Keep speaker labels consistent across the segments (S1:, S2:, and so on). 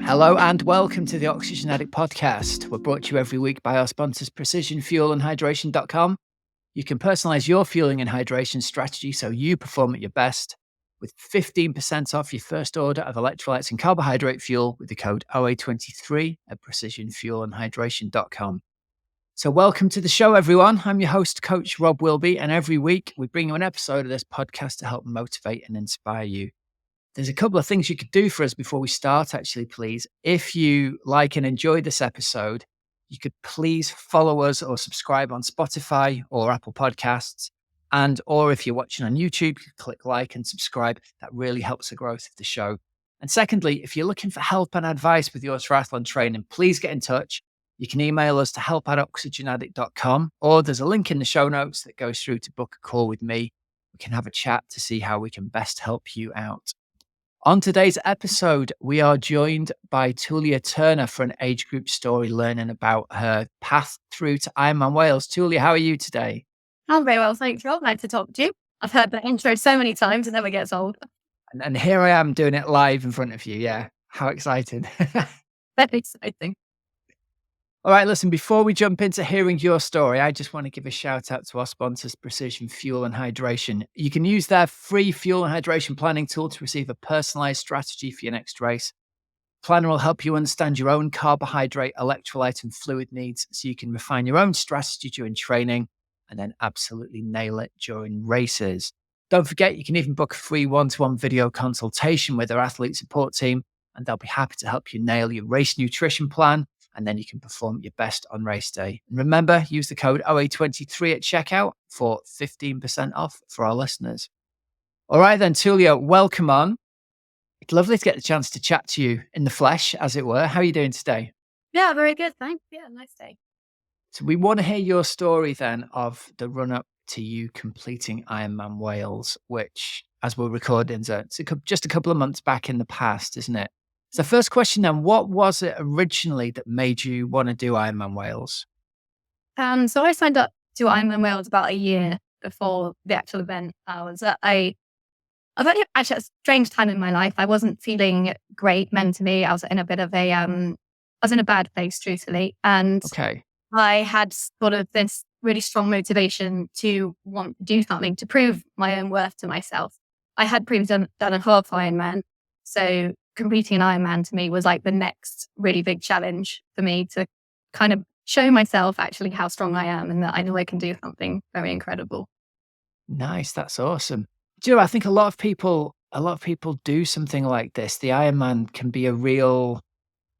S1: Hello and welcome to the Oxygenaddict podcast. We're brought to you every week by our sponsors, precisionfuelandhydration.com. You can personalize your fueling and hydration strategy so you perform at your best with 15% off your first order of electrolytes and carbohydrate fuel with the code OA23 at precisionfuelandhydration.com. So welcome to the show, everyone. I'm your host, Coach Rob Wilby, and every week we bring you an episode of this podcast to help motivate and inspire you. There's a couple of things you could do for us before we start, actually, please. If you like and enjoy this episode, you could please follow us or subscribe on Spotify or Apple Podcasts. Or if you're watching on YouTube, you click like and subscribe. That really helps the growth of the show. And secondly, if you're looking for help and advice with your triathlon training, please get in touch. You can email us to help@oxygenaddict.com, or there's a link in the show notes that goes through to book a call with me. We can have a chat to see how we can best help you out. On today's episode, we are joined by Tulia Turner for an age group story, learning about her path through to IRONMAN Wales. Tulia, how are you today?
S2: I'm very well, thanks, Rob. Nice to talk to you. I've heard that intro so many times, it never gets old.
S1: And here I am doing it live in front of you. Yeah, how exciting.
S2: Very exciting.
S1: All right, listen, before we jump into hearing your story, I just want to give a shout out to our sponsors, Precision Fuel and Hydration. You can use their free fuel and hydration planning tool to receive a personalized strategy for your next race. Planner will help you understand your own carbohydrate, electrolyte, and fluid needs so you can refine your own strategy during training and then absolutely nail it during races. Don't forget, you can even book a free one-to-one video consultation with our athlete support team, and they'll be happy to help you nail your race nutrition plan, and then you can perform at your best on race day. And remember, use the code OA23 at checkout for 15% off for our listeners. All right then, Tulia, welcome on. It's lovely to get the chance to chat to you in the flesh, as it were. How are you doing today?
S2: Yeah, very good, thanks. Yeah, nice day.
S1: So we want to hear your story then of the run-up to you completing IRONMAN Wales, which, as we're recording, it's just a couple of months back in the past, isn't it? So first question then, what was it originally that made you want to do IRONMAN Wales?
S2: So I signed up to IRONMAN Wales about a year before the actual event. I was at actually at a strange time in my life. I wasn't feeling great mentally. I was in a bit of a, I was in a bad place, truthfully. And
S1: Okay.
S2: I had sort of this really strong motivation to want to do something to prove my own worth to myself. I had previously done a half Ironman, so completing an Ironman to me was like the next really big challenge for me to kind of show myself actually how strong I am and that I know I can do something very incredible.
S1: Nice, that's awesome. Do you know, I think a lot of people do something like this. The Ironman can be a real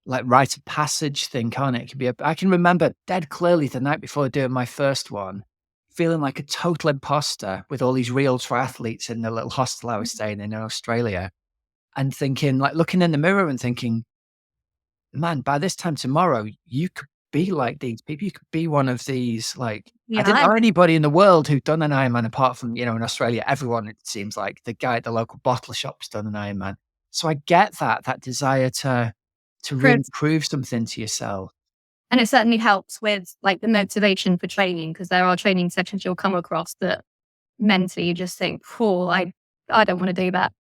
S1: like rite of passage thing, can't it? It can be I can remember dead clearly the night before doing my first one, feeling like a total imposter with all these real triathletes in the little hostel I was staying in Australia, and thinking, like looking in the mirror and thinking, man, by this time tomorrow, you could be like these people. You could be one of these, like, I didn't know anybody in the world who'd done an Ironman apart from, in Australia, everyone, it seems like the guy at the local bottle shop's done an Ironman. So I get that desire to really prove something to yourself.
S2: And it certainly helps with like the motivation for training, because there are training sessions you'll come across that mentally you just think, oh, I don't want to do that.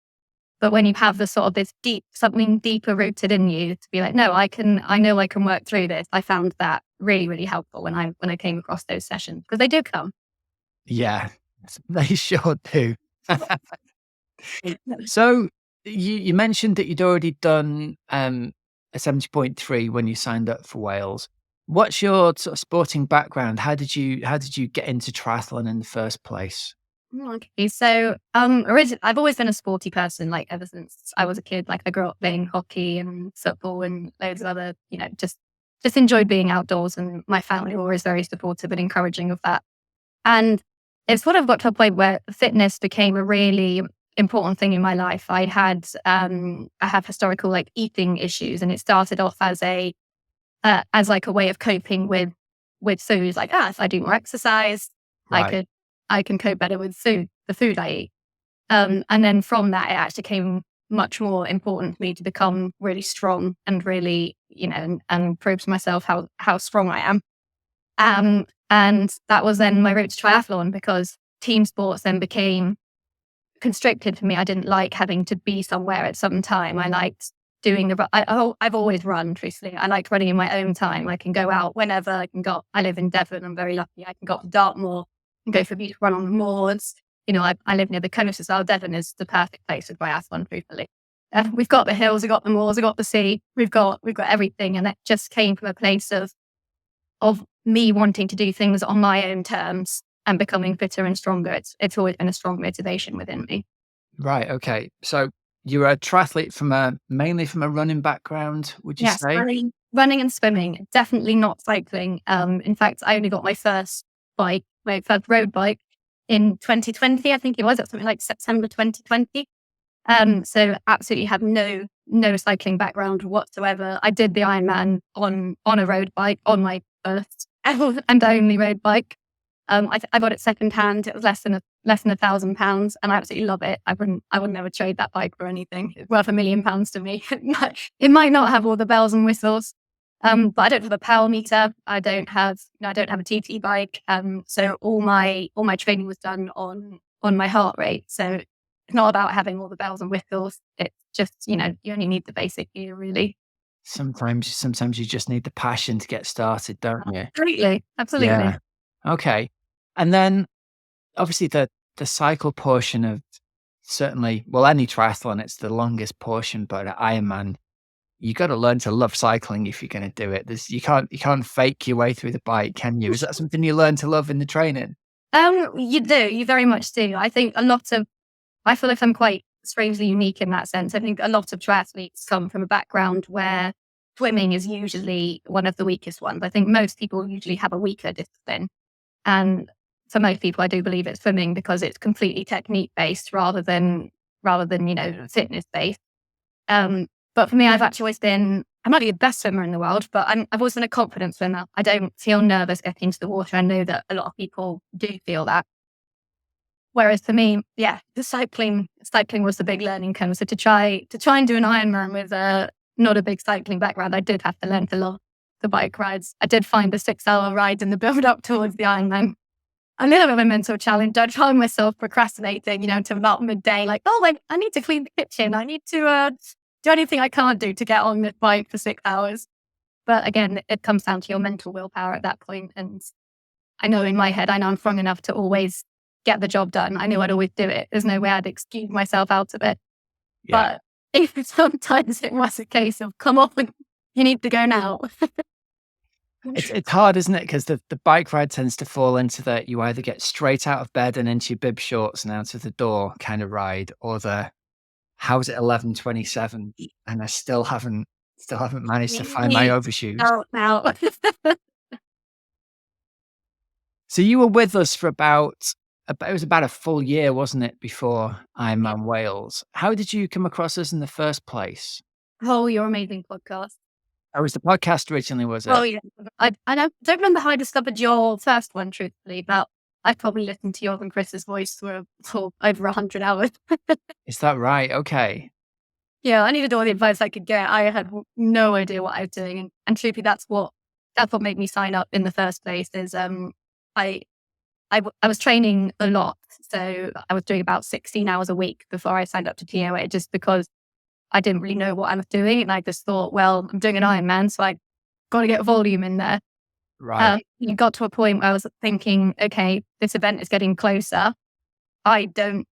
S2: But when you have the sort of this something deeper rooted in you to be like, no, I know I can work through this. I found that really, really helpful when I came across those sessions, because they do come.
S1: Yeah, they sure do. So you mentioned that you'd already done a 70.3 when you signed up for Wales. What's your sort of sporting background? How did you get into triathlon in the first place?
S2: Okay, so I've always been a sporty person, like ever since I was a kid. Like I grew up playing hockey and football and loads of other, just enjoyed being outdoors, and my family were always very supportive and encouraging of that. And it's sort of got to a point where fitness became a really important thing in my life. I have historical like eating issues, and it started off as like a way of coping with food. Like, if I do more exercise,
S1: Right.
S2: I can cope better with the food I eat. And then from that, it actually came much more important to me to become really strong and really, and prove to myself how strong I am. And that was then my route to triathlon, because team sports then became constricted for me. I didn't like having to be somewhere at some time. I liked doing I've always run, truthfully. I like running in my own time. I can go out whenever. I live in Devon. I'm very lucky. I can go up to Dartmoor and go for a beautiful run on the moors. I live near the coast as well. Devon is the perfect place for triathlon, truthfully. We've got the hills, we've got the moors, we've got the sea, we've got everything. And it just came from a place of me wanting to do things on my own terms and becoming fitter and stronger. It's always been a strong motivation within me.
S1: Right. Okay. So you're a triathlete mainly from a running background, would you
S2: Yes,
S1: say?
S2: running and swimming, definitely not cycling. In fact, I only got my first road bike in 2020, I think it was. It was something like September 2020. So absolutely have no cycling background whatsoever. I did the Ironman on a road bike, on my first and only road bike. I got it secondhand. It was less than £1,000, and I absolutely love it. I would never trade that bike for anything. It's worth £1 million to me. It might not have all the bells and whistles, but I don't have a power meter. I don't have a TT bike. So all my training was done on my heart rate. So it's not about having all the bells and whistles. It's just, you only need the basic gear, really.
S1: Sometimes you just need the passion to get started, don't you?
S2: Absolutely.
S1: Yeah. Okay. And then obviously the cycle portion of certainly, well, any triathlon, it's the longest portion, but at Ironman, you got to learn to love cycling if you're going to do it. You can't fake your way through the bike, can you? Is that something you learn to love in the training?
S2: You do. You very much do. I think I feel like I'm quite strangely unique in that sense. I think a lot of triathletes come from a background where swimming is usually one of the weakest ones. I think most people usually have a weaker discipline. And for most people, I do believe it's swimming because it's completely technique based rather than fitness based. But for me, I've actually always been, I'm not the best swimmer in the world, but I've always been a confident swimmer. I don't feel nervous getting into the water. I know that a lot of people do feel that. Whereas for me, the cycling was the big learning curve. So to try and do an Ironman with not a big cycling background, I did have to learn to love the bike rides. I did find the 6-hour ride in the build up towards the Ironman a little bit of a mental challenge. I'd find myself procrastinating, until about midday, like, I need to clean the kitchen. I need to do anything I can't do to get on this bike for 6 hours. But again, it comes down to your mental willpower at that point. And I know in my head, I know I'm strong enough to always get the job done. I knew I'd always do it. There's no way I'd excuse myself out of it.
S1: Yeah.
S2: But sometimes it was a case of, come on, you need to go now.
S1: It's hard, isn't it? Because the bike ride tends to fall into that you either get straight out of bed and into your bib shorts and out of the door kind of ride, or the how's it 11:27 and I still haven't managed to find my overshoes.
S2: Now.
S1: So you were with us for it was about a full year, wasn't it, before Ironman Wales? How did you come across us in the first place?
S2: Oh, your amazing podcast.
S1: Oh, was the podcast originally, was it?
S2: Oh, yeah. I don't remember how I discovered your first one, truthfully, but I've probably listened to yours and Chris's voice for over 100 hours.
S1: Is that right? Okay.
S2: Yeah, I needed all the advice I could get. I had no idea what I was doing. And truthfully, that's what made me sign up in the first place is I was training a lot. So I was doing about 16 hours a week before I signed up to TOA, just because I didn't really know what I was doing. And I just thought, well, I'm doing an Ironman, so I got to get volume in there.
S1: Right.
S2: It got to a point where I was thinking, okay, this event is getting closer. I don't,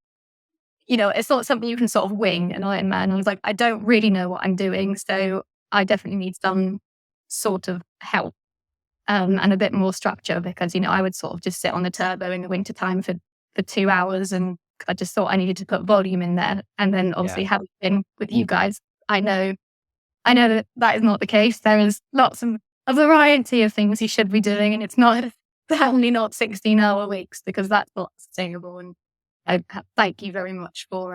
S2: it's not something you can sort of wing an Ironman. I was like, I don't really know what I'm doing. So I definitely need some sort of help and a bit more structure because, I would sort of just sit on the turbo in the wintertime for 2 hours, and I just thought I needed to put volume in there. And then obviously having been with you guys, I know that is not the case. There is lots of a variety of things you should be doing, and it's definitely not 16-hour weeks because that's not sustainable. And I thank you very much for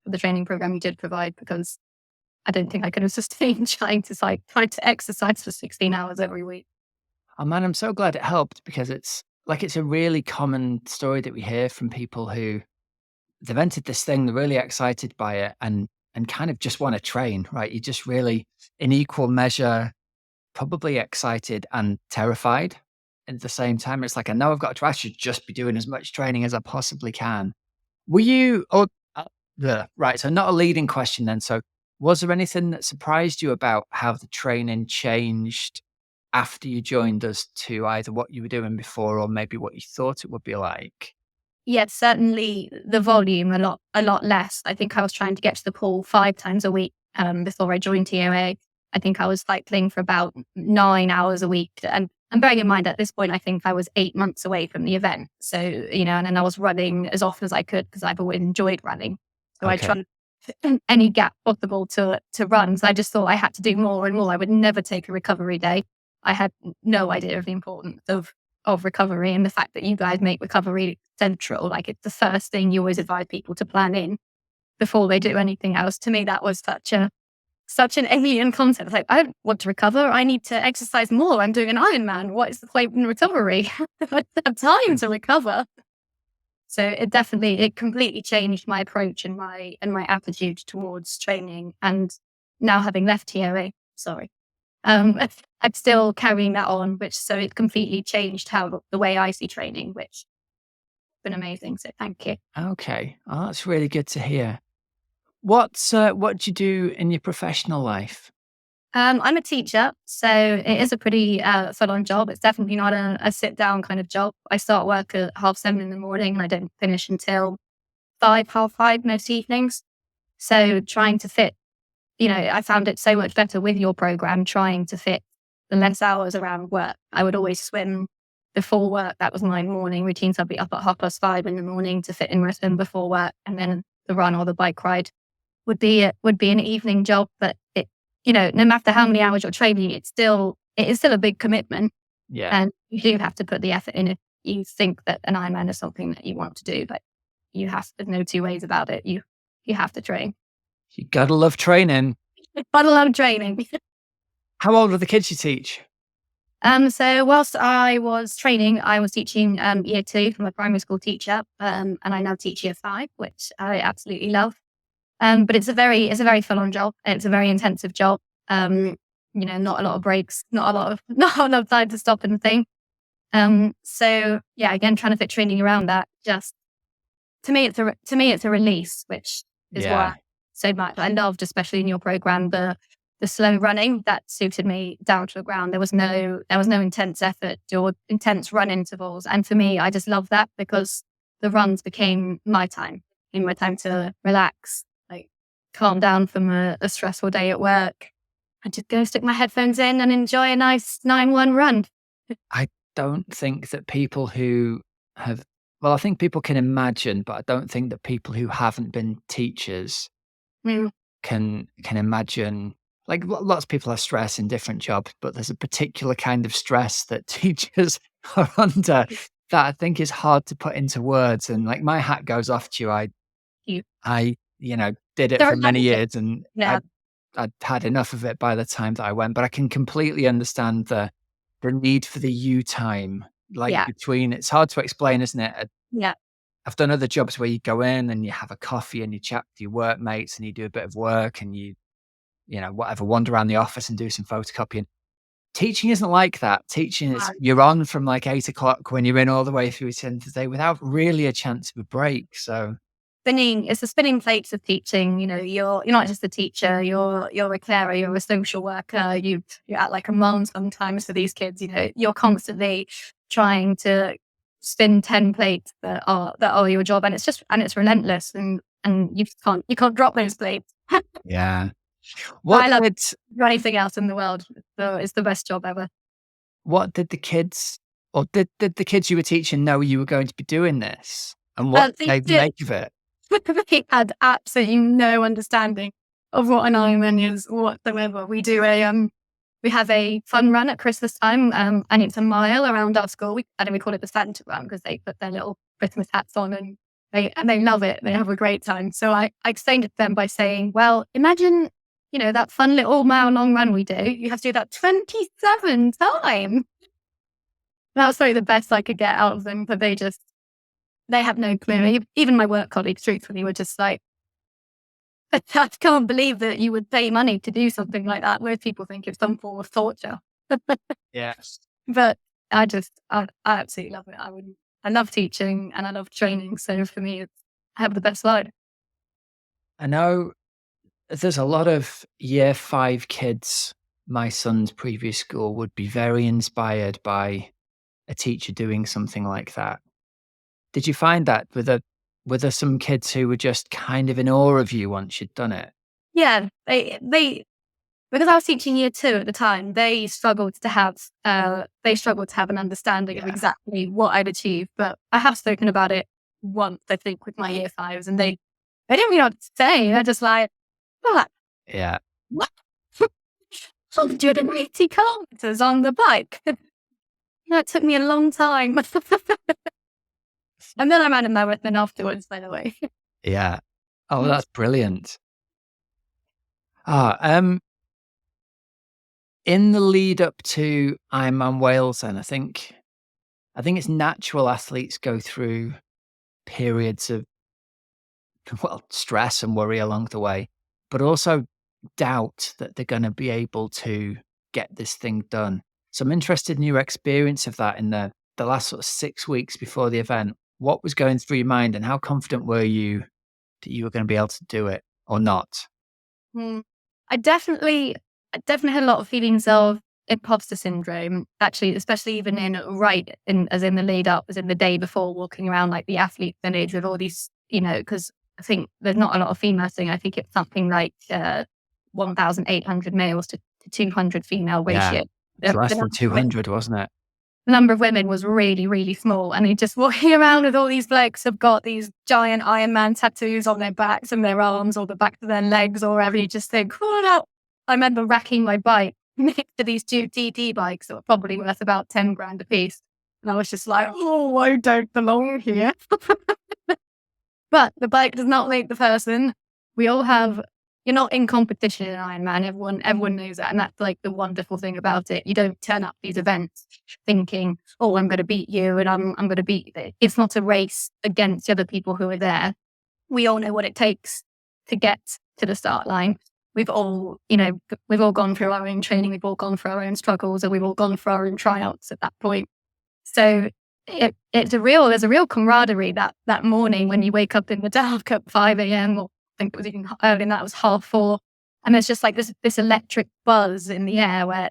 S2: the training program you did provide, because I don't think I could have sustained trying to exercise for 16 hours every week.
S1: Oh man, I'm so glad it helped, because it's a really common story that we hear from people who they've entered this thing, they're really excited by it and kind of just want to train, right? You're just really in equal measure, probably excited and terrified at the same time. It's like, I know I've got to try, I should just be doing as much training as I possibly can. Were you, right, so not a leading question then. So Was there anything that surprised you about how the training changed after you joined us to either what you were doing before or maybe what you thought it would be like?
S2: Yes, certainly the volume a lot less. I think I was trying to get to the pool 5 times a week before I joined TOA. I think I was cycling for about 9 hours a week. And bearing in mind at this point, I think I was 8 months away from the event. So, and then I was running as often as I could because I've always enjoyed running. So I
S1: Okay.
S2: tried any gap possible to run. So I just thought I had to do more and more. I would never take a recovery day. I had no idea of the importance of recovery and the fact that you guys make recovery central. Like, it's the first thing you always advise people to plan in before they do anything else. To me, that was such an alien concept. It's like, I don't want to recover. I need to exercise more. I'm doing an Ironman. What is the point in recovery? I don't have time to recover. So it completely changed my approach and my attitude towards training. And now, having left TOA, I'm still carrying that on, so it completely changed the way I see training, which has been amazing. So thank you.
S1: Okay. Oh, that's really good to hear. What do you do in your professional life?
S2: I'm a teacher, so it is a pretty full-on job. It's definitely not a sit-down kind of job. I start work at 7:30 in the morning and I don't finish until 5, 5:30 most evenings. So trying to fit, I found it so much better with your program, trying to fit the less hours around work. I would always swim before work. That was my morning routine. So I'd be up at 5:30 in the morning to fit in my swim before work, and then the run or the bike ride would be an evening job. But no matter how many hours you're training, it is still a big commitment,
S1: Yeah.
S2: and you do have to put the effort in if you think that an Ironman is something that you want to do. But there's no two ways about it. You have to train.
S1: You gotta love training.
S2: Gotta love training.
S1: How old are the kids you teach?
S2: So whilst I was training, I was teaching year 2 from a primary school teacher, and I now teach year 5, which I absolutely love. But it's a very full-on job. It's a very intensive job. Not a lot of breaks, not a lot of time to stop and think. So yeah, again, trying to fit training around that. Just to me, it's a release, which is why so much I loved, especially in your program, the slow running that suited me down to the ground. There was no intense effort or intense run intervals, and for me, I just love that because the runs became my time to relax, like calm down from a stressful day at work, and just go stick my headphones in and enjoy a nice 9-1 run.
S1: I don't think that people who have well, I think people can imagine, but I don't think that people who haven't been teachers
S2: Mm.
S1: can imagine. Like, lots of people have stress in different jobs, but there's a particular kind of stress that teachers are under that I think is hard to put into words. And like, my hat goes off to you.
S2: You
S1: I did it for
S2: don't have
S1: many
S2: to.
S1: years, and
S2: Yeah,
S1: I'd had enough of it by the time that I went. But I can completely understand the need for the you time, like
S2: yeah,
S1: between. It's hard to explain, isn't it?
S2: yeah.
S1: I've done other jobs where you go in and you have a coffee and you chat with your workmates and you do a bit of work and whatever, wander around the office and do some photocopying. Teaching isn't like that. Teaching is you're on from like 8 o'clock when you're in all the way through to the end of the day without really a chance of a break. So
S2: It's the spinning plates of teaching. You're not just a teacher, you're a carer, you're a social worker, you act like a mom sometimes for these kids. You're constantly trying to spin 10 plates that are your job, and it's relentless, and you can't drop those plates.
S1: yeah.
S2: I love
S1: Did
S2: anything else in the world. So it's the best job ever.
S1: what did the kids or did the kids you were teaching know you were going to be doing this? And what
S2: They
S1: did they
S2: did.
S1: make of it?
S2: They had absolutely no understanding of what an Ironman is whatsoever. We have a fun run at Christmas time, and it's a mile around our school. And we call it the Santa run because they put their little Christmas hats on and they love it. They have a great time. So I explained it to them by saying, well, imagine, that fun little mile long run we do. You have to do that 27 times. That was probably the best I could get out of them, but they have no clue. Even my work colleagues, truthfully, were just like, I can't believe that you would pay money to do something like that. Most people think it's some form of torture.
S1: Yes.
S2: But I absolutely love it. I love teaching and I love training. So for me, I have the best life.
S1: I know there's a lot of year 5 kids, my son's previous school would be very inspired by a teacher doing something like that. Did you find that were there some kids who were just kind of in awe of you once you'd done it?
S2: Yeah, they because I was teaching year 2 at the time, they struggled to have an understanding of
S1: Yeah.
S2: exactly what I'd achieved. But I have spoken about it once, I think, with my year 5s, and they didn't really know what to say. They're just like, "What?
S1: Yeah.
S2: What? 180 kilometers on the bike." It took me a long time. And then I ran a marathon afterwards, by the way.
S1: Yeah. Oh, that's brilliant. Ah, in the lead up to Ironman Wales then, I think it's natural athletes go through periods of, well, stress and worry along the way, but also doubt that they're gonna be able to get this thing done. So I'm interested in your experience of that in the last sort of 6 weeks before the event. What was going through your mind, and how confident were you that you were gonna be able to do it or not?
S2: Mm. I definitely, I definitely had a lot of feelings of imposter syndrome, actually, especially even as in the lead up, as in the day before, walking around like the athlete village with all these, because I think there's not a lot of females thing. I think it's something like 1,800 males to 200 female
S1: Yeah.
S2: ratio.
S1: It's
S2: The
S1: less than
S2: number of women
S1: 200, wasn't it?
S2: the number of women was really, really small. And they just walking around with all these blokes have got these giant Iron Man tattoos on their backs and their arms or the back of their legs or wherever. You just think, oh no. I remember racking my bike next to these two TT bikes that were probably worth about 10 grand a piece. And I was just like, oh, I don't belong here. But the bike does not make the person. We all have, you're not in competition in Ironman. Everyone knows that. And that's like the wonderful thing about it. You don't turn up these events thinking, oh, I'm going to beat you and I'm going to beat you. It's not a race against the other people who are there. We all know what it takes to get to the start line. We've all, we've all gone through our own training. We've all gone through our own struggles, and we've all gone through our own tryouts at that point. So there's a real camaraderie that morning when you wake up in the dark at 5 a.m. or I think it was even early, and that was 4:30. And there's just like this electric buzz in the air where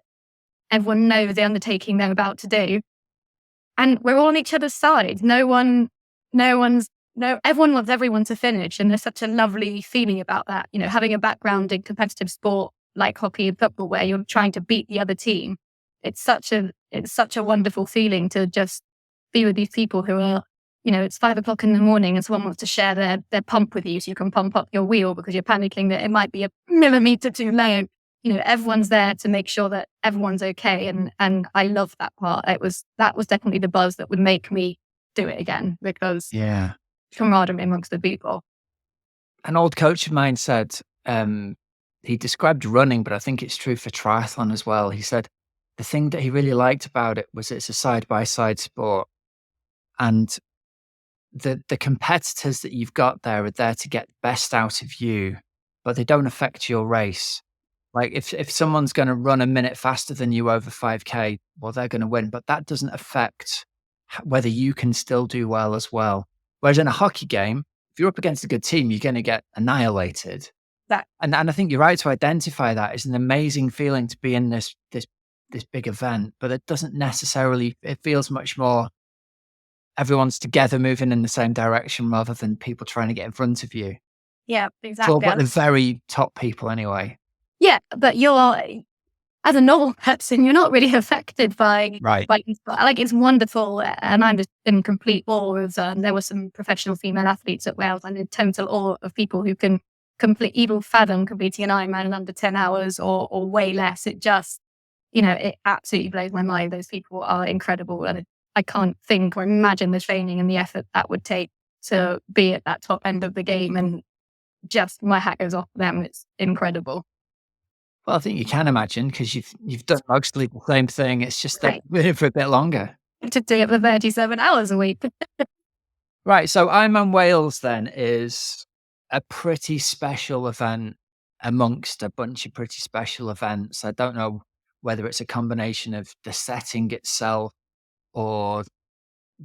S2: everyone knows the undertaking they're about to do. And we're all on each other's side. Everyone wants everyone to finish. And there's such a lovely feeling about that. Having a background in competitive sport like hockey and football where you're trying to beat the other team. It's such a wonderful feeling to just be with these people who are, it's 5 o'clock in the morning and someone wants to share their pump with you so you can pump up your wheel because you're panicking that it might be a millimeter too low. Everyone's there to make sure that everyone's okay. And I love that part. That was definitely the buzz that would make me do it again because
S1: Yeah.
S2: camaraderie amongst the people.
S1: An old coach of mine said, he described running, but I think it's true for triathlon as well. He said the thing that he really liked about it was it's a side-by-side sport. And the competitors that you've got there are there to get the best out of you, but they don't affect your race. Like if someone's going to run a minute faster than you over 5K, well, they're going to win, but that doesn't affect whether you can still do well as well. Whereas in a hockey game, if you're up against a good team, you're going to get annihilated.
S2: That
S1: And I think you're right to identify that. It's an amazing feeling to be in this big event, but it doesn't necessarily. It feels much more everyone's together moving in the same direction rather than people trying to get in front of you.
S2: Yeah,
S1: It's all
S2: exactly.
S1: about the very top people anyway.
S2: Yeah, but you're as a normal person, you're not really affected by
S1: Right.
S2: like it's wonderful, and I'm just in complete awe of. There were some professional female athletes at Wales, and in total awe of people who can even fathom completing an Ironman in under 10 hours or way less. It just, it absolutely blows my mind. Those people are incredible, and I can't think or imagine the training and the effort that would take to be at that top end of the game. And just my hat goes off to them. It's incredible.
S1: Well, I think you can imagine because you've done mostly the same thing. It's just that
S2: Right.
S1: we're for a bit longer.
S2: To do it for 37 hours a week.
S1: Right. So Ironman Wales then is a pretty special event amongst a bunch of pretty special events. I don't know whether it's a combination of the setting itself or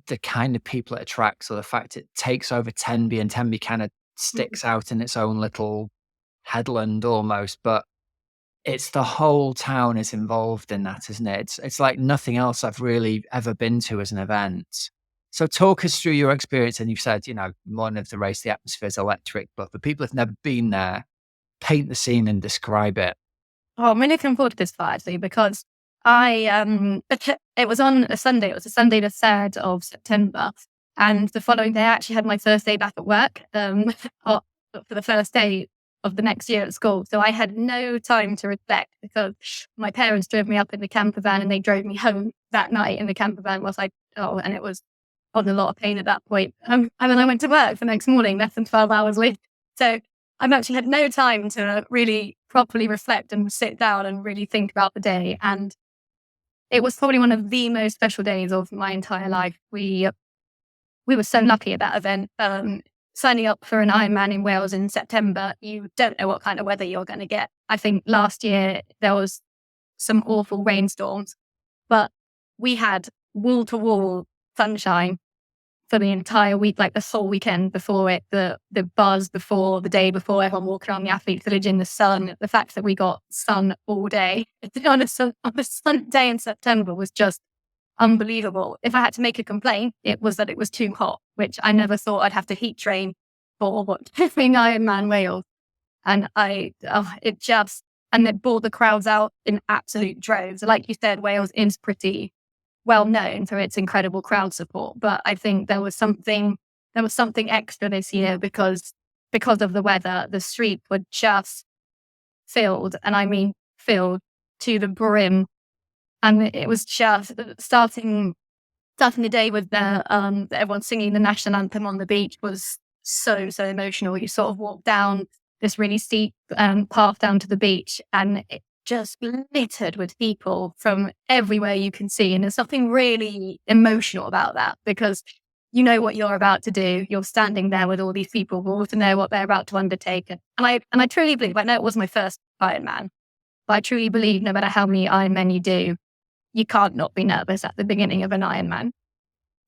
S1: the kind of people it attracts or the fact it takes over Tenby and Tenby kind of sticks out in its own little headland almost, but it's the whole town is involved in that, isn't it? It's like nothing else I've really ever been to as an event. So talk us through your experience. And you've said, morning of the race, the atmosphere is electric, but for people who've never been there, paint the scene and describe it.
S2: Oh, I'm really looking forward to this part actually, because it was on a Sunday. It was a Sunday, the 3rd of September. And the following day, I actually had my first day back at work for the first day of the next year at school. So I had no time to reflect because my parents drove me up in the camper van and they drove me home that night in the camper van and it was on a lot of pain at that point. And then I went to work the next morning, less than 12 hours later. So I've actually had no time to really properly reflect and sit down and really think about the day. And it was probably one of the most special days of my entire life. We were so lucky at that event. Signing up for an Ironman in Wales in September, you don't know what kind of weather you're going to get. I think last year there was some awful rainstorms, but we had wall-to-wall sunshine for the entire week, like the whole weekend before it, the buzz before, the day before, everyone walking around the athletes village in the sun. The fact that we got sun all day on a sunny day in September was just unbelievable. If I had to make a complaint, it was that it was too hot, which I never thought I'd have to heat train for doing Ironman Wales. And and they brought the crowds out in absolute droves. Like you said, Wales is pretty well known for its incredible crowd support, but I think there was something extra this year because of the weather. The streets were just filled, and I mean filled to the brim. And it was just starting the day with everyone singing the national anthem on the beach was so emotional. You sort of walk down this really steep path down to the beach, and it just littered with people from everywhere you can see. And there's something really emotional about that because you know what you're about to do. You're standing there with all these people who also know what they're about to undertake. And I truly believe, I know it was my first Ironman, but I truly believe no matter how many Ironmen you do, you can't not be nervous at the beginning of an Ironman.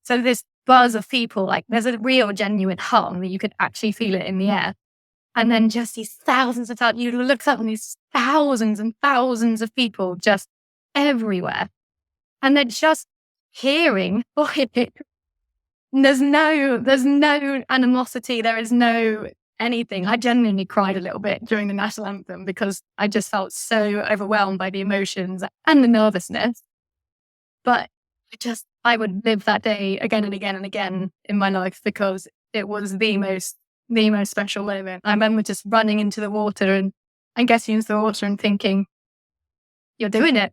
S2: So this buzz of people, like there's a real genuine hum, you could actually feel it in the air. And then just these thousands of times, you look up and these thousands and thousands of people just everywhere. And then just hearing, there's no animosity. There is no anything. I genuinely cried a little bit during the national anthem because I just felt so overwhelmed by the emotions and the nervousness. But I would live that day again and again and again in my life because it was the most special moment. I remember just running into the water and getting into the water and thinking, you're doing it.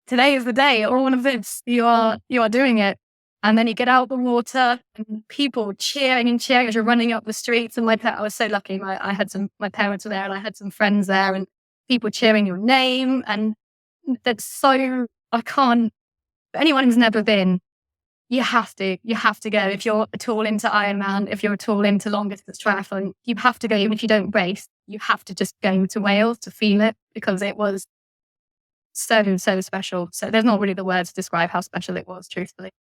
S2: Today is the day, all of this, you are doing it. And then you get out of the water and people cheering and cheering as you're running up the streets. And I was so lucky. My parents were there and I had some friends there and people cheering your name. And that's anyone who's never been, you have to go. If you're at all into Ironman, if you're at all into long distance triathlon, you have to go. Even if you don't race, you have to just go to Wales to feel it because it was so special. So there's not really the words to describe how special it was, truthfully.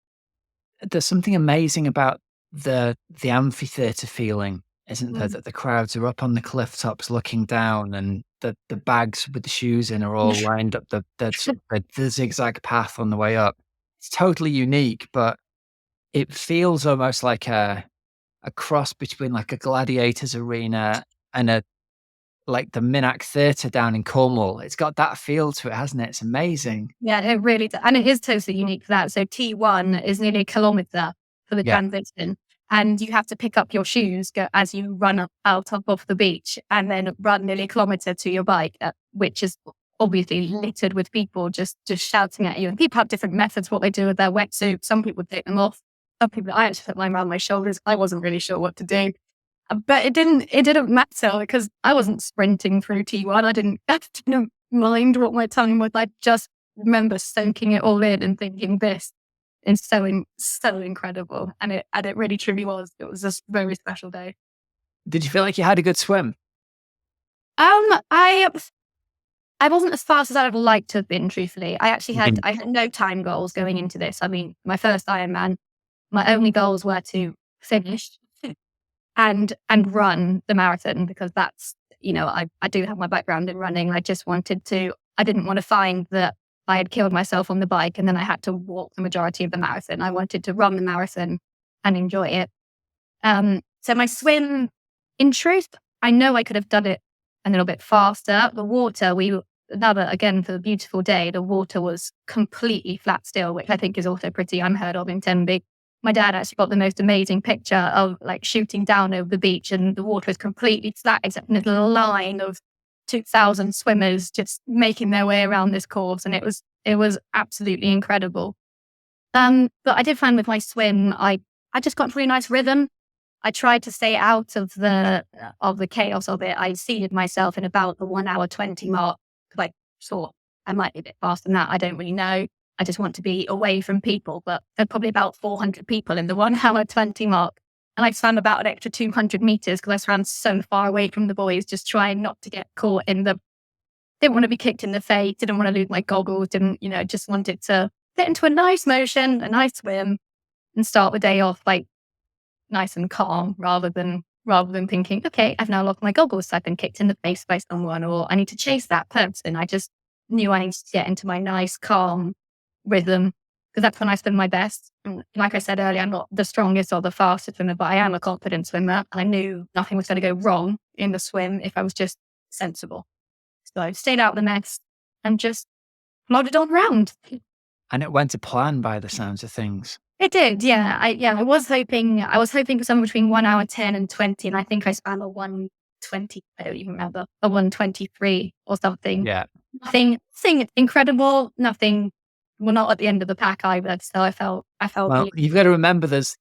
S1: There's something amazing about the amphitheatre feeling, isn't there? That the crowds are up on the cliff tops looking down and the bags with the shoes in are all lined up the zigzag path on the way up. It's totally unique, but it feels almost like a cross between like a gladiators arena and like the Minack Theatre down in Cornwall. It's got that feel to it, hasn't it? It's amazing.
S2: Yeah, it really does. And it is totally unique for that. So T1 is nearly a kilometre for the transition. And you have to pick up your shoes as you run up out of the beach and then run nearly a kilometre to your bike, which is obviously littered with people just shouting at you. And people have different methods, what they do with their wetsuits. Some people take them off. Some people, I actually put mine around my shoulders. I wasn't really sure what to do. But it didn't matter because I wasn't sprinting through T1. I didn't mind what my time was. I just remember soaking it all in and thinking this is so incredible. And it really truly was. It was just a very special day.
S1: Did you feel like you had a good swim?
S2: I wasn't as fast as I would have liked to have been, truthfully. I had no time goals going into this. I mean, my first Ironman, my only goals were to finish. and run the marathon, because that's, I do have my background in running. I didn't want to find that I had killed myself on the bike and then I had to walk the majority of the marathon. I wanted to run the marathon and enjoy it. So my swim, in truth, I know I could have done it a little bit faster. The water, again, for the beautiful day, the water was completely flat still, which I think is also pretty unheard of in Tenby. My dad actually got the most amazing picture of like shooting down over the beach and the water is completely flat except in a little line of 2,000 swimmers just making their way around this course. And it was absolutely incredible. But I did find with my swim, I just got a really nice rhythm. I tried to stay out of the chaos of it. I seated myself in about the 1 hour 20 mark, because I thought I might be a bit faster than that. I don't really know. I just want to be away from people, but there are probably about 400 people in the 1 hour 20 mark. And I swam about an extra 200 meters because I swam so far away from the boys, just trying not to get caught didn't want to be kicked in the face, didn't want to lose my goggles, just wanted to get into a nice motion, a nice swim, and start the day off like nice and calm, rather than thinking, okay, I've now lost my goggles, so I've been kicked in the face by someone, or I need to chase that person. I just knew I needed to get into my nice, calm rhythm, because that's when I swim my best. And like I said earlier, I'm not the strongest or the fastest swimmer, but I am a confident swimmer. I knew nothing was going to go wrong in the swim if I was just sensible. So I stayed out of the mess and just plodded on round.
S1: And it went to plan by the sounds of things.
S2: It did, yeah. I was hoping for somewhere between 1 hour 10 and 20, and I think I swam a 1:20. I don't even remember, a 1:23 or something.
S1: Yeah,
S2: Nothing incredible. Nothing. Well, not at the end of the pack either. So I felt.
S1: well,
S2: really.
S1: you've got to remember there's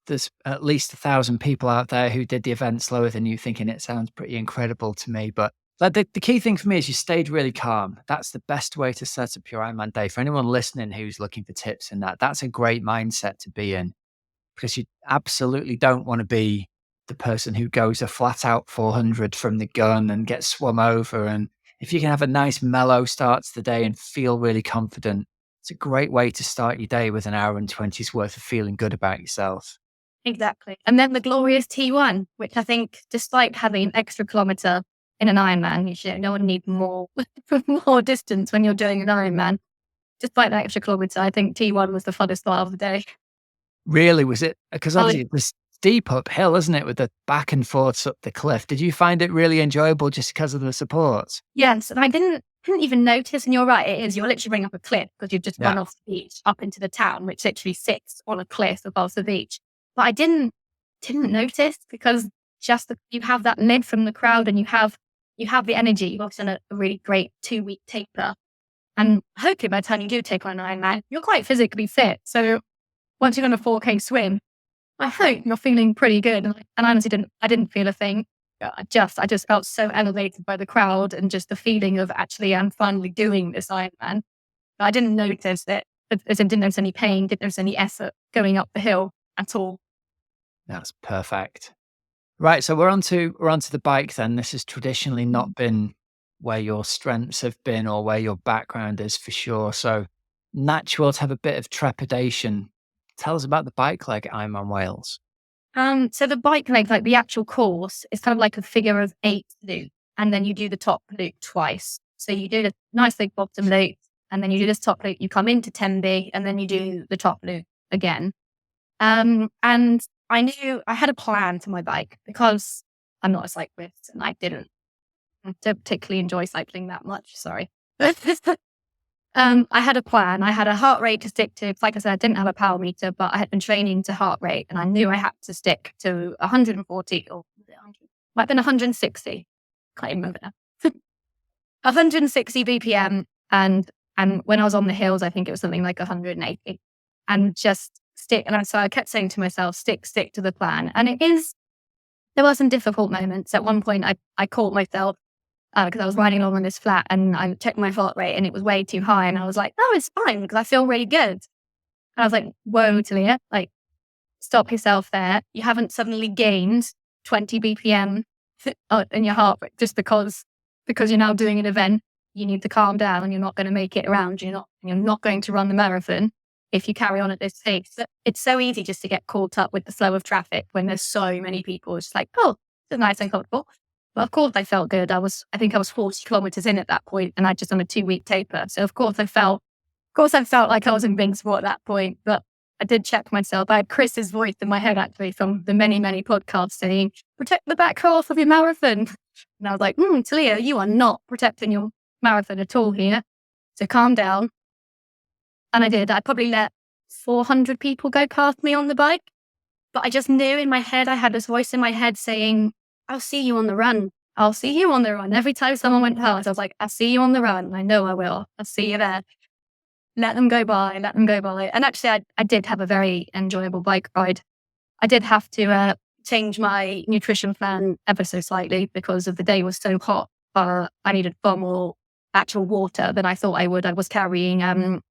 S1: at least 1,000 people out there who did the event slower than you, thinking it sounds pretty incredible to me. But like the key thing for me is you stayed really calm. That's the best way to set up your Ironman day. For anyone listening who's looking for tips in that's a great mindset to be in, because you absolutely don't want to be the person who goes a flat out 400 from the gun and gets swum over. And if you can have a nice mellow start to the day and feel really confident, it's a great way to start your day with 1 hour and 20's worth of feeling good about yourself.
S2: Exactly. And then the glorious T1, which I think, despite having an extra kilometre in an Ironman, no one needs more distance when you're doing an Ironman. Despite that extra kilometre, I think T1 was the funnest part of the day.
S1: Really, was it? Because obviously it's steep uphill, isn't it, with the back and forths up the cliff. Did you find it really enjoyable just because of the support?
S2: Yes, and I didn't even notice, and you're right, it is. You're literally bringing up a cliff because you've just run off the beach up into the town, which literally sits on a cliff above the beach. But I didn't notice, because you have that lid from the crowd and you have the energy. You've also done a really great 2-week taper. And hopefully by the time you do take on an Ironman, you're quite physically fit. So once you're on a 4K swim, I hope you're feeling pretty good. And I honestly didn't feel a thing. I just felt so elevated by the crowd and just the feeling of actually I'm finally doing this Ironman. I didn't notice it. Didn't notice any pain, didn't notice any effort going up the hill at all.
S1: That's perfect. Right, so we're onto the bike then. This has traditionally not been where your strengths have been or where your background is, for sure. So natural to have a bit of trepidation. Tell us about the bike leg at Ironman Wales.
S2: So the bike leg, like the actual course, is kind of like a figure of 8 loop, and then you do the top loop twice. So you do the nice big bottom loop, and then you do this top loop. You come into Tenby, and then you do the top loop again. And I knew I had a plan to my bike, because I'm not a cyclist and I don't particularly enjoy cycling that much. Sorry. I had a plan. I had a heart rate to stick to. Like I said, I didn't have a power meter, but I had been training to heart rate, and I knew I had to stick to 140 or might have been 160. Can't even remember now. 160 BPM, and when I was on the hills, I think it was something like 180, and just stick. And so I kept saying to myself, stick to the plan. And there were some difficult moments. At one point, I caught myself because I was riding along on this flat, and I checked my heart rate and it was way too high. And I was like, no, it's fine because I feel really good. And I was like, whoa, Tulia, like, stop yourself there. You haven't suddenly gained 20 BPM in your heart rate just because you're now doing an event. You need to calm down, and you're not going to make it around. You're not going to run the marathon if you carry on at this pace. It's so easy just to get caught up with the flow of traffic when there's so many people. It's like, oh, It's nice and comfortable. But of course I felt good. I think I was 40 kilometers in at that point and I'd just done a 2-week taper. So of course I felt like I was invincible at that point, but I did check myself. I had Chris's voice in my head actually from the many, many podcasts saying, protect the back half of your marathon. And I was like, Tulia, you are not protecting your marathon at all here. So calm down. And I did. I probably let 400 people go past me on the bike. But I just knew in my head, I had this voice in my head saying, I'll see you on the run. I'll see you on the run. Every time someone went past, I was like, I'll see you on the run. I know I will. I'll see you there. Let them go by, let them go by. And actually, I did have a very enjoyable bike ride. I did have to change my nutrition plan ever so slightly because of the day was so hot. I needed far more actual water than I thought I would. I was carrying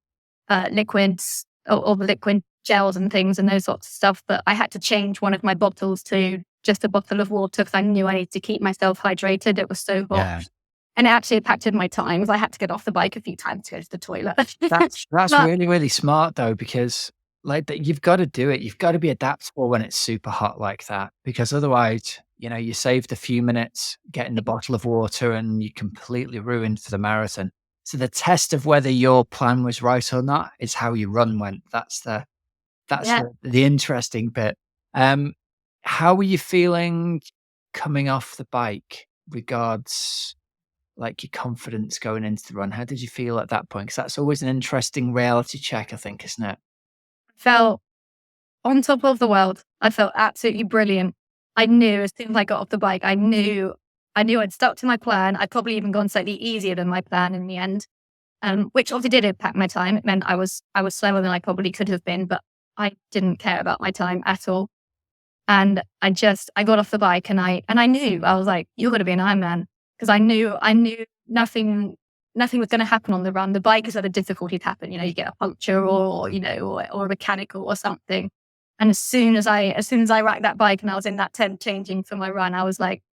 S2: liquids or the liquid gels and things and those sorts of stuff. But I had to change one of my bottles to just a bottle of water because I knew I needed to keep myself hydrated. It was so hot.
S1: Yeah.
S2: And it actually impacted my times. I had to get off the bike a few times to go to the toilet.
S1: That's really, really smart though, because like that you've got to do it. You've got to be adaptable when it's super hot like that, because otherwise, you saved a few minutes getting the bottle of water and you completely ruined for the marathon. So the test of whether your plan was right or not is how your run went. That's
S2: Yeah.
S1: the interesting bit. How were you feeling coming off the bike regards like your confidence going into the run? How did you feel at that point? Because that's always an interesting reality check, I think, isn't it?
S2: Felt on top of the world. I felt absolutely brilliant. I knew as soon as I got off the bike, I knew I'd stuck to my plan. I'd probably even gone slightly easier than my plan in the end, which obviously did impact my time. It meant I was slower than I probably could have been, but I didn't care about my time at all. And I got off the bike and I knew, I was like, you're going to be an Ironman. Because I knew nothing was going to happen on the run. The bike is where the difficulties happen. You get a puncture or a mechanical or something. And as soon as I racked that bike and I was in that tent changing for my run, I was like,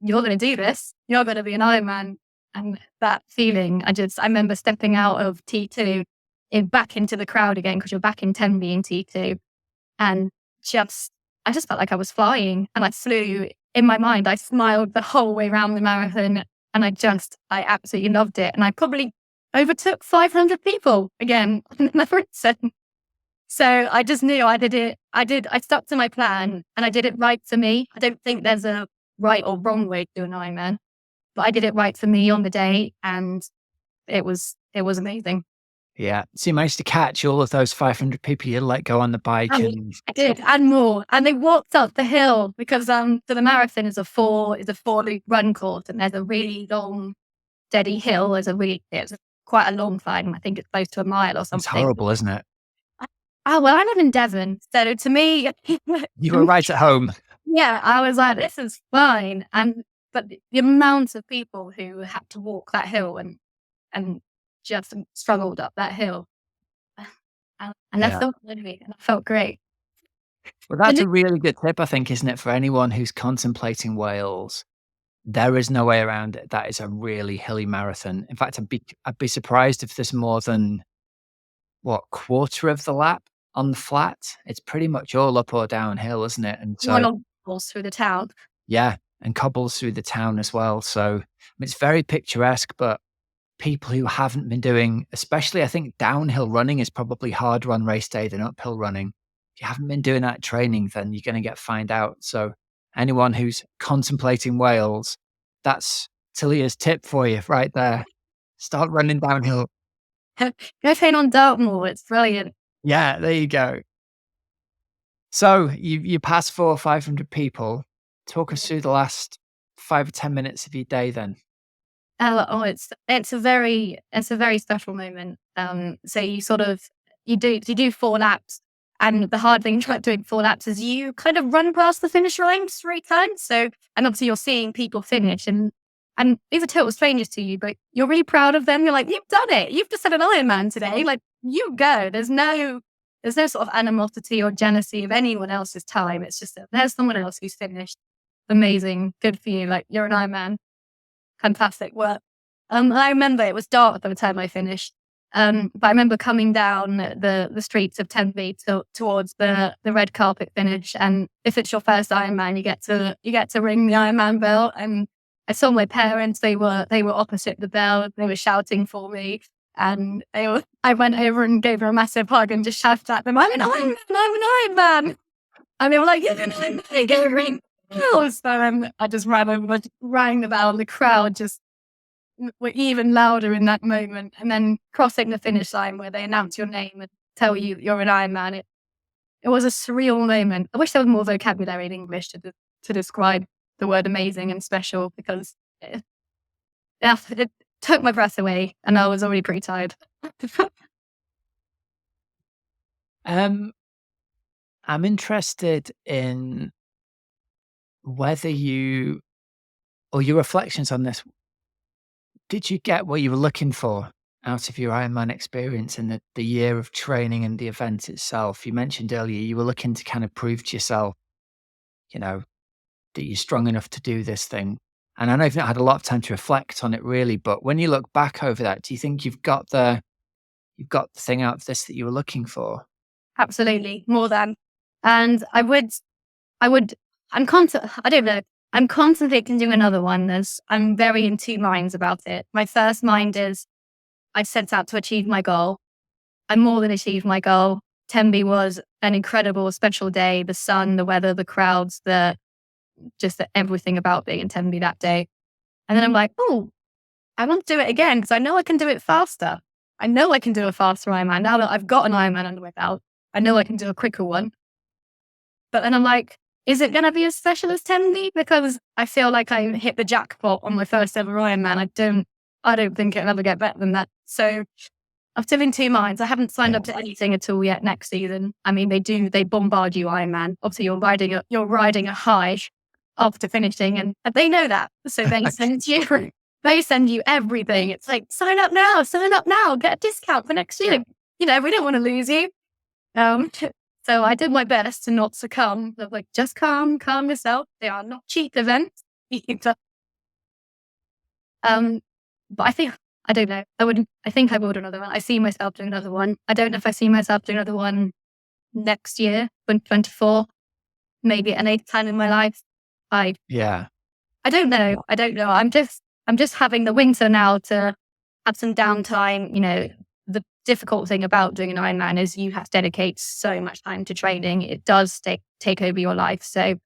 S2: you're going to do this. You're going to be an Ironman. And that feeling, I remember stepping out of T2 back into the crowd again, because you're back in Tenby in T2. And I just felt like I was flying and I flew. In my mind, I smiled the whole way around the marathon and I absolutely loved it. And I probably overtook 500 people again on the marathon. So I just knew I did it. I stuck to my plan and I did it right for me. I don't think there's a right or wrong way to do an Ironman, but I did it right for me on the day and it was amazing.
S1: Yeah. So you managed to catch all of those 500 people you let go on the bike.
S2: I did, and more. And they walked up the hill because so the marathon is a 4-loop run course, and there's a really long, steady hill. It's quite a long climb. I think it's close to a mile or something.
S1: It's horrible, isn't it?
S2: Well, I live in Devon, so to me,
S1: you were right at home.
S2: Yeah, I was like, this is fine. But the amount of people who had to walk that hill and just struggled up that hill. And I felt great.
S1: Well, that's a really good tip, I think, isn't it? For anyone who's contemplating Wales, there is no way around it. That is a really hilly marathon. In fact, I'd be surprised if there's more than quarter of the lap on the flat. It's pretty much all up or downhill, isn't it? And so
S2: cobbles through the town.
S1: Yeah, and cobbles through the town as well. So it's very picturesque, but people who haven't been doing, especially I think downhill running is probably harder on race day than uphill running. If you haven't been doing that training, then you're going to find out. So anyone who's contemplating Wales, that's Tulia's tip for you right there. Start running downhill.
S2: Go train on Dartmoor. It's brilliant.
S1: Yeah, there you go. So you pass 400 or 500 people. Talk us through the last 5 or 10 minutes of your day then.
S2: It's a very special moment. So you do 4 laps, and the hard thing about doing 4 laps is you kind of run past the finish line 3 times. So, and obviously you're seeing people finish, and these are total strangers to you, but you're really proud of them. You're like, you've done it. You've just had an Ironman today. Like, you go. There's no sort of animosity or jealousy of anyone else's time. It's just that there's someone else who's finished. Amazing. Good for you. Like, you're an Ironman. Fantastic work. I remember it was dark by the time I finished. But I remember coming down the streets of Tenby towards the red carpet finish. And if it's your first Ironman, you get to ring the Ironman bell. And I saw my parents; they were opposite the bell. They were shouting for me, and I went over and gave her a massive hug and just shouted at them, "I'm an Ironman! I'm an Ironman!" And they were like, "You're an Ironman! Go ring the bell!" So I just ran over, rang the bell, and the crowd just were even louder in that moment. And then crossing the finish line where they announce your name and tell you you're an Ironman, it was a surreal moment. I wish there was more vocabulary in English to describe the word amazing and special, because it took my breath away and I was already pretty tired.
S1: I'm interested in whether you, or your reflections on this. Did you get what you were looking for out of your Ironman experience and the year of training and the event itself? You mentioned earlier you were looking to kind of prove to yourself, that you're strong enough to do this thing. And I know you've not had a lot of time to reflect on it really, but when you look back over that, do you think you've got the thing out of this that you were looking for?
S2: Absolutely, more than. And I don't know. I'm contemplating doing another one. I'm very in two minds about it. My first mind is I set out to achieve my goal. I more than achieved my goal. Tenby was an incredible, special day. The sun, the weather, the crowds, everything about being in Tenby that day. And then I'm like, oh, I want to do it again because I know I can do it faster. I know I can do a faster Ironman. Now that I've got an Ironman under my belt, I know I can do a quicker one. But then I'm like, is it going to be as special as Tenby? Because I feel like I hit the jackpot on my first ever Ironman. I don't think it'll ever get better than that. So I'm still in two minds. I haven't signed up to anything at all yet next season. I mean, they bombard you Ironman. Obviously, you're riding a high after finishing, and they know that. So they send you everything. It's like, sign up now, get a discount for next year. We don't want to lose you. So I did my best to not succumb. I was like, just calm yourself. They are not cheap events. But I don't know. I think I will do another one. I see myself doing another one. I don't know if I see myself doing another one next year, 2024, maybe at an eighth time in my life. I don't know. I'm just having the winter now to have some downtime. The difficult thing about doing an Ironman is you have to dedicate so much time to training. It does take over your life. So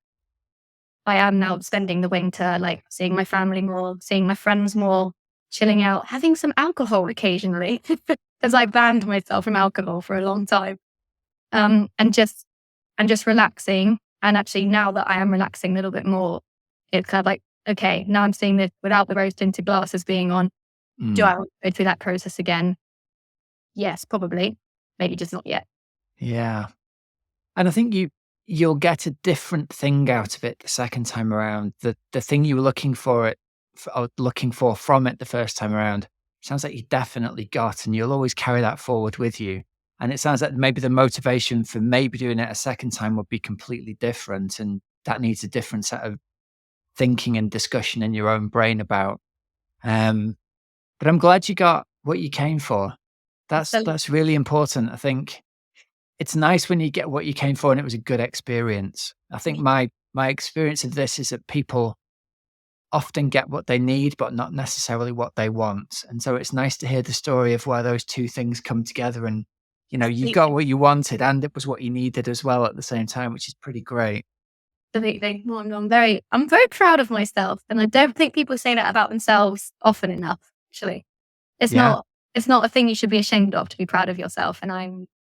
S2: I am now spending the winter, like seeing my family more, seeing my friends more, chilling out, having some alcohol occasionally, because I banned myself from alcohol for a long time. And just relaxing. And actually, now that I am relaxing a little bit more, it's kind of like, okay, now I'm seeing this without the rose tinted glasses being on. Do I want to go through that process again? Yes, probably. Maybe just not yet.
S1: Yeah. And I think you'll get a different thing out of it the second time around. The thing you were looking for from it the first time around sounds like you definitely got, and you'll always carry that forward with you. And it sounds like maybe the motivation for maybe doing it a second time would be completely different, and that needs a different set of thinking and discussion in your own brain about. But I'm glad you got what you came for. That's really important. I think it's nice when you get what you came for and it was a good experience. I think my experience of this is that people often get what they need, but not necessarily what they want. And so it's nice to hear the story of where those two things come together, and you got what you wanted and it was what you needed as well at the same time, which is pretty great.
S2: Absolutely. I'm very proud of myself, and I don't think people say that about themselves often enough. Actually, it's not a thing you should be ashamed of, to be proud of yourself. And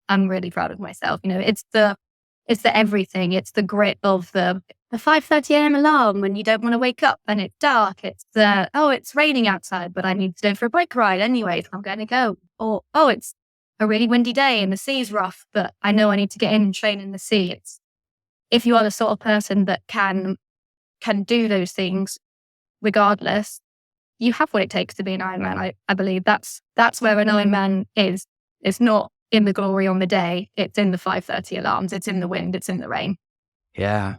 S2: I'm really proud of myself. It's the everything. It's the grit of the 5:30 a.m. alarm when you don't want to wake up and it's dark. It's it's raining outside, but I need to go for a bike ride anyway. So I'm going to go. Or it's a really windy day and the sea's rough, but I know I need to get in and train in the sea. If you are the sort of person that can do those things regardless, you have what it takes to be an Ironman. I believe that's where an Ironman is. It's not in the glory on the day. It's in the 5:30 alarms. It's in the wind. It's in the rain.
S1: Yeah.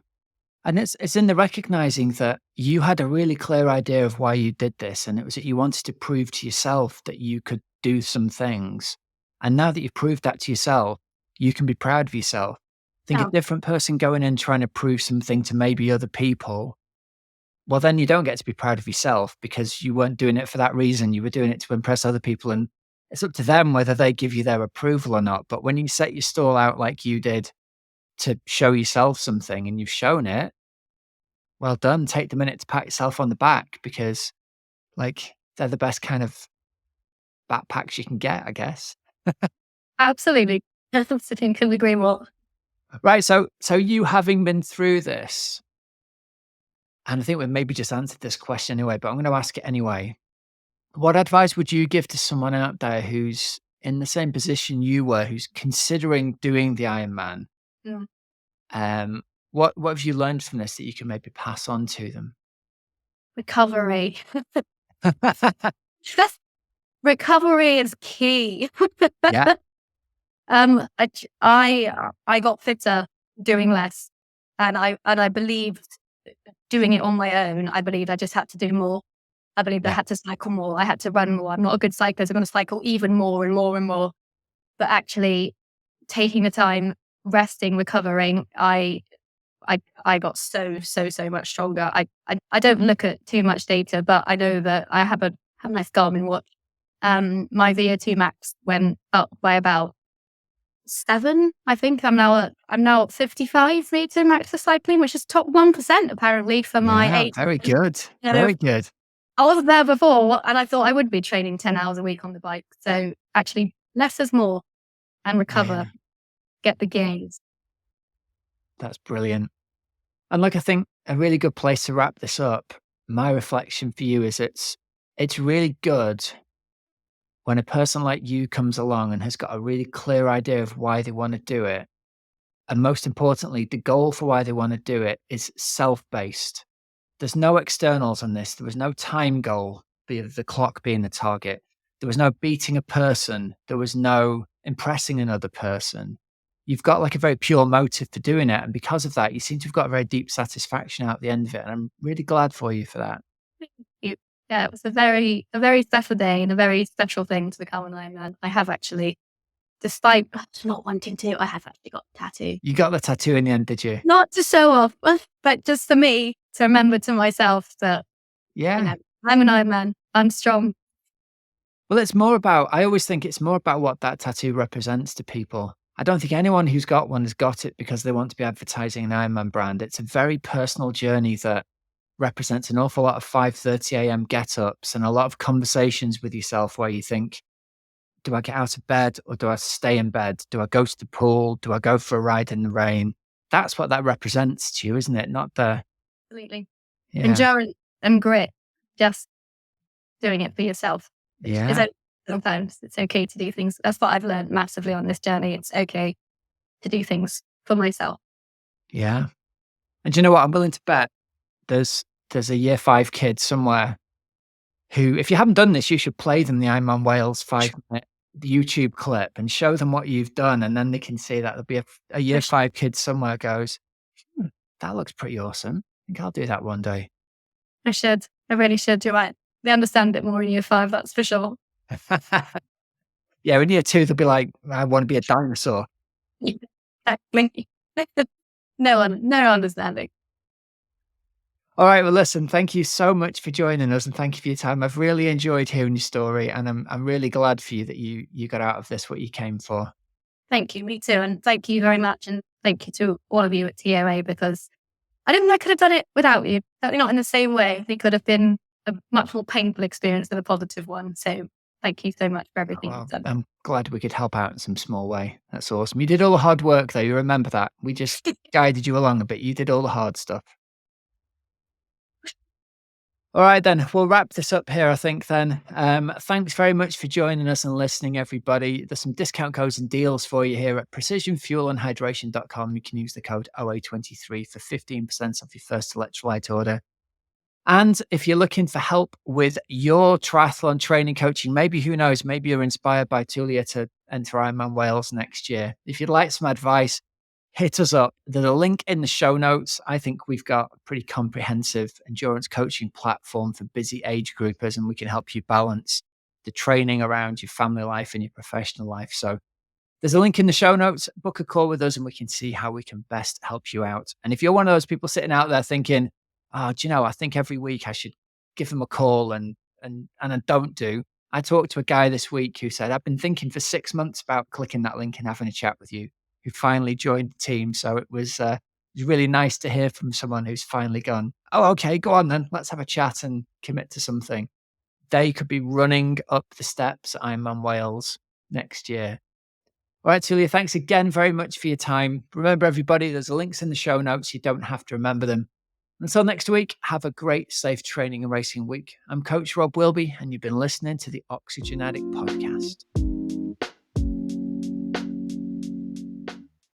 S1: And it's in the recognizing that you had a really clear idea of why you did this. And it was that you wanted to prove to yourself that you could do some things. And now that you've proved that to yourself, you can be proud of yourself. I think a
S2: Oh,
S1: different person going in trying to prove something to maybe other people, well, then you don't get to be proud of yourself because you weren't doing it for that reason. You were doing it to impress other people. And it's up to them whether they give you their approval or not. But when you set your stall out like you did to show yourself something and you've shown it, well done. Take the minute to pat yourself on the back because, like, they're the best kind of backpacks you can get, I guess.
S2: absolutely. Sitting couldn't agree more.
S1: Right. So you having been through this, and I think we've maybe just answered this question anyway, but I'm going to ask it anyway. What advice would you give to someone out there who's in the same position you were, who's considering doing the Ironman?
S2: Yeah.
S1: Um, what have you learned from this that you can maybe pass on to them?
S2: Recovery. Recovery is key.
S1: Yeah,
S2: I got fitter doing less, and I believed doing it on my own. I believed I just had to do more. I believed I
S1: yeah,
S2: had to cycle more. I had to run more. I'm not a good cyclist. I'm going to cycle even more and more and more. But actually, taking the time, resting, recovering, I got so much stronger. I don't look at too much data, but I know that I have a nice Garmin watch. My VO2 max went up by about 7. I think I'm now at 55 VO2 max for cycling, which is top 1% apparently for my
S1: yeah.
S2: age.
S1: Very good.
S2: You know,
S1: Very good.
S2: I wasn't there before, and I thought I would be training 10 hours a week on the bike. So actually, less is more, and recover,
S1: Yeah,
S2: get the gains.
S1: that's brilliant. And like I think a really good place to wrap this up, my reflection for you is it's really good when a person like you comes along and has got a really clear idea of why they want to do it. And most importantly, the goal for why they want to do it is self-based. There's no externals on this. There was no time goal, the clock being the target. There was no beating a person. There was no impressing another person. You've got like a very pure motive for doing it. And because of that, you seem to have got a very deep satisfaction out the end of it. And I'm really glad for you for that.
S2: You- Yeah, it was a very special day and a very special thing to become an Ironman. I have actually, despite not wanting to, I have actually got a tattoo.
S1: You got the tattoo in the end, did you?
S2: Not to show off, but just for me to remember to myself that,
S1: Yeah.
S2: I'm an Ironman. I'm strong.
S1: Well, I always think it's more about what that tattoo represents to people. I don't think anyone who's got one has got it because they want to be advertising an Ironman brand. It's a very personal journey that represents an awful lot of 5:30 a.m. get-ups and a lot of conversations with yourself where you think, do I get out of bed or do I stay in bed? Do I go to the pool? Do I go for a ride in the rain? That's what that represents to you, isn't it? Not the
S2: Absolutely.
S1: yeah.
S2: Endurance and grit. Just doing it for yourself. It's
S1: Yeah.
S2: sometimes it's okay to do things. That's what I've learned massively on this journey. It's okay to do things for myself.
S1: Yeah. And do you know what? I'm willing to bet there's a year 5 kid somewhere who, if you haven't done this, you should play them the IRONMAN Wales 5-minute YouTube clip and show them what you've done, and then they can see that there'll be a year 5 kid somewhere goes, that looks pretty awesome. I think I'll do that one day.
S2: I should. I really should. You're right. They understand it more in year 5, that's for sure.
S1: Yeah, in year 2, they'll be like, I want to be a dinosaur.
S2: Exactly. No understanding.
S1: All right. Well, listen, thank you so much for joining us and thank you for your time. I've really enjoyed hearing your story and I'm really glad for you that you got out of this what you came for.
S2: Thank you. Me too. And thank you very much. And thank you to all of you at TOA because I didn't think I could have done it without you. Certainly not in the same way. I think it could have been a much more painful experience than a positive one. So thank you so much for everything
S1: Well,
S2: you've done.
S1: I'm glad we could help out in some small way. That's awesome. You did all the hard work though. You remember that. We just guided you along a bit. You did all the hard stuff. All right, then we'll wrap this up here, I think. Then, thanks very much for joining us and listening, everybody. There's some discount codes and deals for you here at precisionfuelandhydration.com. You can use the code OA23 for 15% off your first electrolyte order. And if you're looking for help with your triathlon training coaching, maybe who knows, maybe you're inspired by Tulia to enter Ironman Wales next year. If you'd like some advice, hit us up. There's a link in the show notes. I think we've got a pretty comprehensive endurance coaching platform for busy age groupers, and we can help you balance the training around your family life and your professional life. So there's a link in the show notes. Book a call with us and we can see how we can best help you out. And if you're one of those people sitting out there thinking, oh, do you know, I think every week I should give them a call and I don't do. I talked to a guy this week who said, I've been thinking for 6 months about clicking that link and having a chat with you, who finally joined the team. So it was really nice to hear from someone who's finally gone, oh, okay, go on then. Let's have a chat and commit to something. They could be running up the steps at Ironman Wales next year. All right, Tulia, thanks again very much for your time. Remember, everybody, there's links in the show notes. You don't have to remember them. Until next week, have a great, safe training and racing week. I'm Coach Rob Wilby, and you've been listening to the Oxygen Addict Podcast.